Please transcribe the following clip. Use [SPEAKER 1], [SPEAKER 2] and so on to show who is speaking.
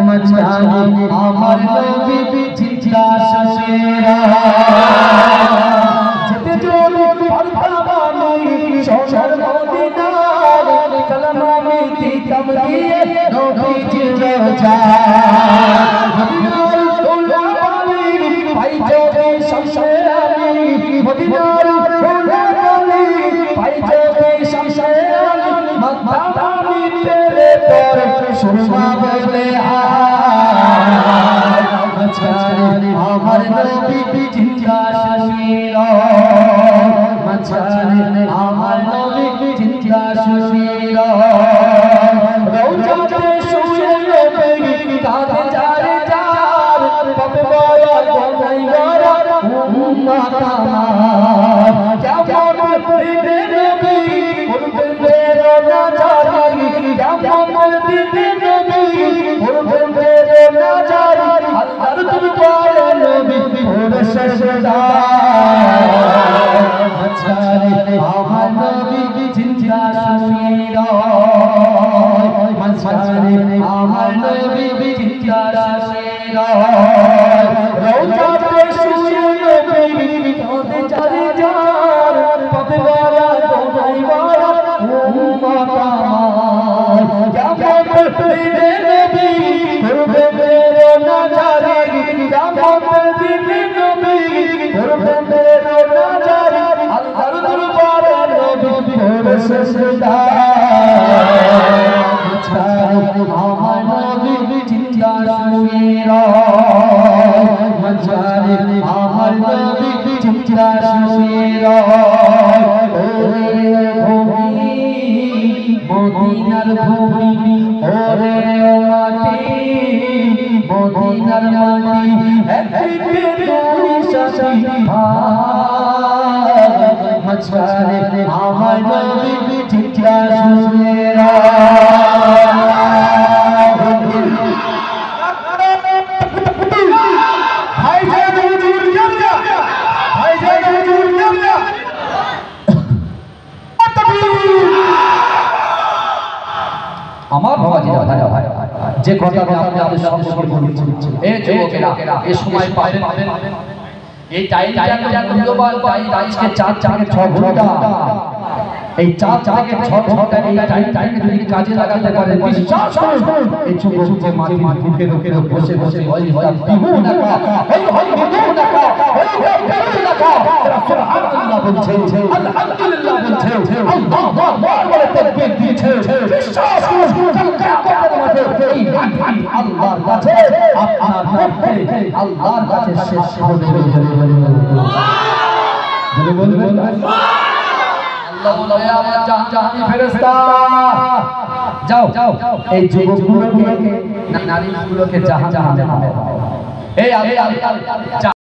[SPEAKER 1] मचाने আমার নবী চিন্তা শেরা যেতে চলে পারতামানি সোনার মদিনার কলমা में দিতাম দিয়ে নবীজি রোজা মদিনার উলামানি ভাই জোরে শমশেরানি মদিনার উলামানি ভাই জোরে শমশেরানি মক্কানি তেরে তোর সুরমা বলে मचाने আমার নবী চিন্তা শেরা मचाने আমার নবী চিন্তা শেরা রওজাতে শুয়ে নবী কাঁদে যারে যার পাবে বড় গনাই বড় উম্মত আমার কেমন দিনে নবী বলবে রোনা জারি কেমন দিনে নবী বলবে রোনা জারি আল্লাহর দরবারে নবী ওরে সজদা मचाने আমার নবী চিন্তা শেরা मचाने আমার নবী চিন্তা শেরা রওজাতে শুয়ে নবী কাঁদে যারে যার পাবে বড় গনাই বড় উম্মত আমার কেমন দিনে নবী করবে রোনা জারি কেমন দিনে নবী করবে রোনা জারি আল্লাহর দরবারে নবী ওরে সজদা मचाने আমার নবী চিন্তা শেরা मचाने আমার নবী চিন্তা শেরা ওরে ভূমি মদিনার ভূমি ওরে মাটি মদিনার মাটি একদিকে দুই সাথী मचाने আমার নবী চিন্তা শেরা আমার বাবাজিরা ভাই যে কথাটা আপনি আমাদের সম্পর্কে বলেছেন এই যুবকেরা এই সময় পাবেন এই টাইমটা মূল্যবান টাইম আজকে 4 থেকে 6 ঘন্টা এই 4 থেকে 6 ঘন্টা এই টাইমে যদি কাজে লাগাতে পারেন বিশ্বাস করুন এই যুবককে মাটি বুকে রোকে বসে বসে ওই বিহুনাকা ওই বিহুনাকা ওই বিহুনাকা সুবহানাল্লাহ বলছে আলহামদুলিল্লাহ বলছে আল্লাহু আকবার বলে তাকবীর দিয়েছে বিশ্বাস করুন কিয়ামতের মাঠে এই মাটি আল্লাহর কাছে আপনার পক্ষে আল্লাহর কাছে শেষ হবে বলে বলবেন আল্লাহ বলে আমার জাহান্নামী ফেরেশতা যাও এই যুবকগুলোকে নারীগুলোকে জাহান্নামে এই আল্লাহ